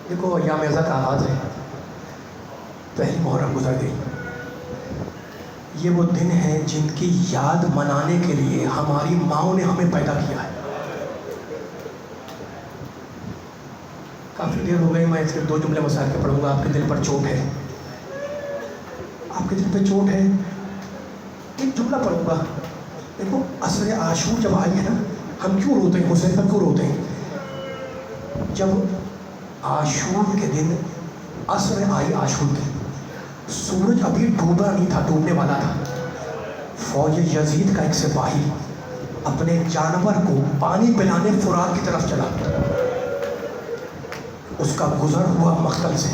دیکھو ایام عزا کا آغاز ہے، پہلی محرم گزر گئی. یہ وہ دن ہیں جن کی یاد منانے کے لیے ہماری ماؤں نے ہمیں پیدا کیا ہے. کافی دیر ہو گئی، میں صرف 2 جملے مسائل کے پڑھوں گا. آپ کے دل پر چوٹ ہے، آپ کے دل پہ چوٹ ہے. ایک جملہ پڑھوں گا. دیکھو عصر عاشور جب آئی ہے نا، ہم کیوں روتے ہیں؟ حسین پر کیوں روتے ہیں؟ جب عاشور کے دن عصر آئی، عاشور کی سورج ابھی ڈوبا نہیں تھا، ڈوبنے والا تھا. فوج یزید کا ایک سپاہی اپنے جانور کو پانی پلانے فرات کی طرف چلا. اس کا گزر ہوا مقتل سے،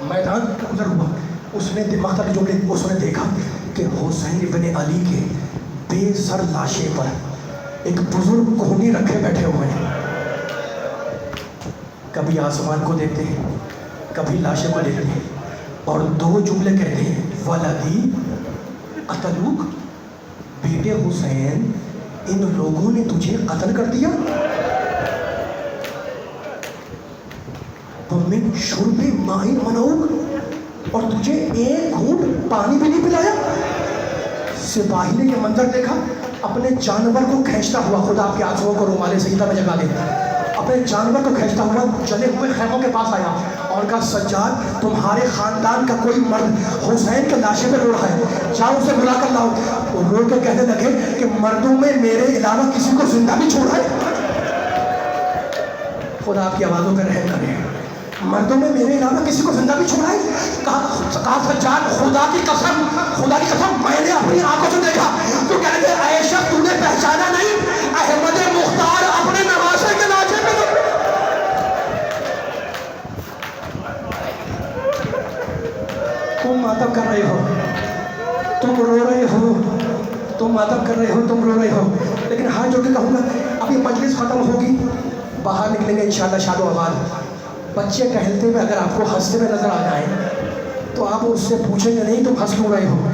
میدان کا گزر ہوا. اس نے مقتل جو اس نے دیکھا کہ حسین ابن علی کے بے سر لاشے پر ایک بزرگ کوہنی رکھے بیٹھے ہوئے ہیں. کبھی آسمان کو دیکھتے ہیں، کبھی لاشے کو دیکھتے ہیں، اور 2 جملے کہتے ہیں: ولدی قتلوک، بیٹے حسین ان لوگوں نے تجھے قتل کر دیا. ومن شرب ماء منعوک، اور تجھے ایک گھونٹ پانی بھی نہیں پلایا. سپاہی نے یہ منظر دیکھا، اپنے جانور کو کھینچتا ہوا، خدا آپ کے آنسوؤں کو رومال سجدہ میں جگا دے، اپنے جانور کو کھینچتا ہوا جلے ہوئے خیموں کے پاس آیا اور کہا: سجاد، تمہارے خاندان کا کوئی مرد حسین کے لاشے پہ رو رہا ہے، جاؤ اسے بلا کر لاؤ. وہ رو کے کہنے لگے کہ مردوں میں میرے علاوہ کسی کو زندہ بھی چھوڑا ہے؟ خدا آپ کی آوازوں پہ رحم کرے. مردوں میں میرے علاوہ کسی کو زندہ بھی چھوڑا ہے؟ کہا سجاد، خدا کی قسم، خدا کی قسم، میں نے اپنی آنکھوں سے دیکھا. تو کہنے لگے: عائشہ، تو نے پہچانا نہیں؟ احمد مختار اپنے نواسے کے لاشے پہ تم ماتم کر رہے ہو، تم رو رہے ہو، تم ماتم کر رہے ہو، تم رو رہے ہو. لیکن ہاتھ جوڑ کے کہوں گا، ابھی مجلس ختم ہوگی، باہر نکلیں گے انشاءاللہ شاد و آباد. بچے ٹہلتے ہوئے اگر آپ کو ہنستے ہوئے نظر آ جائیں تو آپ اس سے پوچھیں گے نہیں تم ہنس کیوں رہے ہو.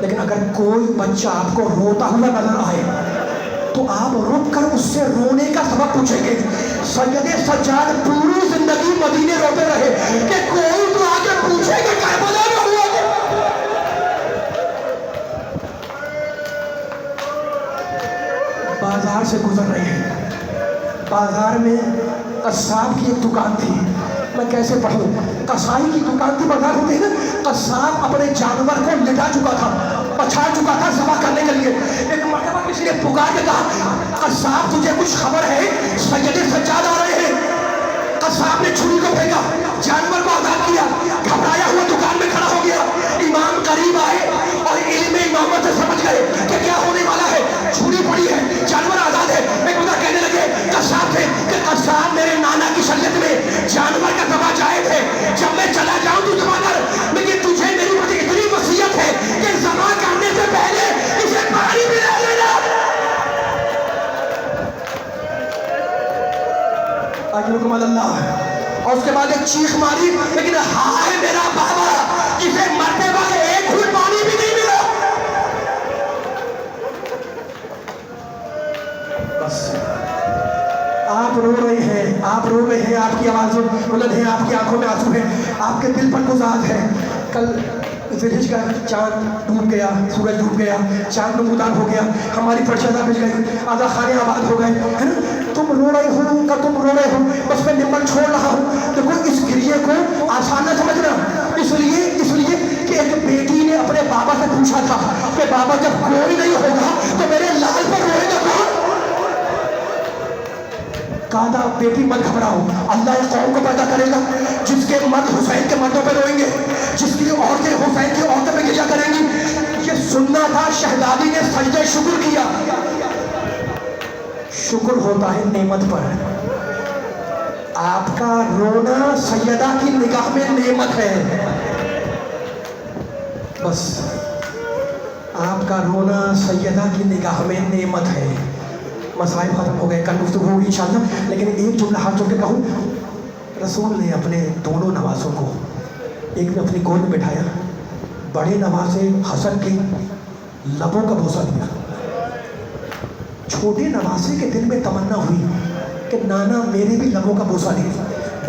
لیکن اگر کوئی بچہ آپ کو روتا ہوا نظر آئے تو آپ رک کر اس سے رونے کا سبب پوچھیں گے. سید سجاد پوری زندگی مدینے روتے رہے کہ کوئی تو آ کے پوچھے کہ کربلا میں ہوا کیا. بازار سے گزر رہے ہیں، بازار میں قصاب کی ایک دکان تھی. میں کیسے پڑھوں؟ قصائی کی دکان تھی، بازار ہوتے ہیں نا. قصاب اپنے جانور کو لٹا چکا تھا، پچھاڑ چکا تھا ذبح کرنے کے لیے. ایک مرتبہ کسی نے پکار کے کہا: قصاب، تجھے کچھ خبر ہے؟ سید سجاد آ رہے ہیں. قصاب نے چھری کو پھینکا، جانور کو آزاد کیا، گھبرایا ہوا دکان میں کھڑا ہو گیا. امام قریب آئے اور علم امامت سے سمجھ گئے کہ کیا ہونے والا ہے. چھری پڑی ہے، جانور آزاد ہے. ایک بندہ کہنے لگے قصاب سے کہ قصاب، میرے نانا کی شریعت میں جانور کا ذبح جائز ہے، جب میں چلا جاؤں تو ذبح کر، لیکن تجھے میری بڑی اتنی وصیت ہے کہ ذبح کرنے سے پہلے اسے پانی پلا لینا. اجرکم اللہ. اور اس کے بعد ایک چیخ ماری، لیکن ہائے میرا بابا، اسے مرتے وقت ایک گھونٹ پانی بھی نہیں ملا. بس آپ رو رہے ہیں، آپ رو رہے ہیں، آپ کی آوازیں بلند ہیں، آپ کی آنکھوں میں آنسو ہیں، آپ کے دل پر گزار ہے. کل ذوالحج کا چاند ڈوب گیا، سورج ڈوب گیا، چاند نمودار ہو گیا، ہماری فرشتہ بج گئی، آدھا خانے آباد ہو گئے، ہے نا. تم رو رہے ہو کا تم رو رہے ہو، بس میں نمبر چھوڑ رہا ہوں. دیکھو اس گریے کو آسان نہ سمجھنا، اس لیے کہ ایک بیٹی نے اپنے بابا سے پوچھا تھا کہ بابا جب کوئی نہیں ہوگا تو میرے لال پر روئے گا کون؟ کہا بیٹی مت گھبراؤ، اللہ ایک قوم کو پیدا کرے گا جس کے مرد حسین کے مردوں پہ روئیں گے، جس کی عورتیں حسین کی عورتوں پہ گریا کریں گی. یہ سننا تھا. شہزادی نے سجدہ شکر کیا. شکر ہوتا ہے نعمت پر. آپ کا رونا سیدہ کی نگاہ میں نعمت ہے. بس آپ کا رونا سیدہ کی نگاہ میں نعمت ہے. مسائل ختم ہو گئے، کل گفتگو ہوگی انشاءاللہ. لیکن ایک جملہ ہاتھ جوڑ کے کہوں، رسول نے اپنے دونوں نواسوں کو ایک نے اپنی گود میں بٹھایا، بڑے نواسے حسن کے لبوں کا بوسہ دیا. چھوٹے نواسے کے دل میں تمنا ہوئی کہ نانا میرے بھی لبوں کا بوسہ دے.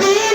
3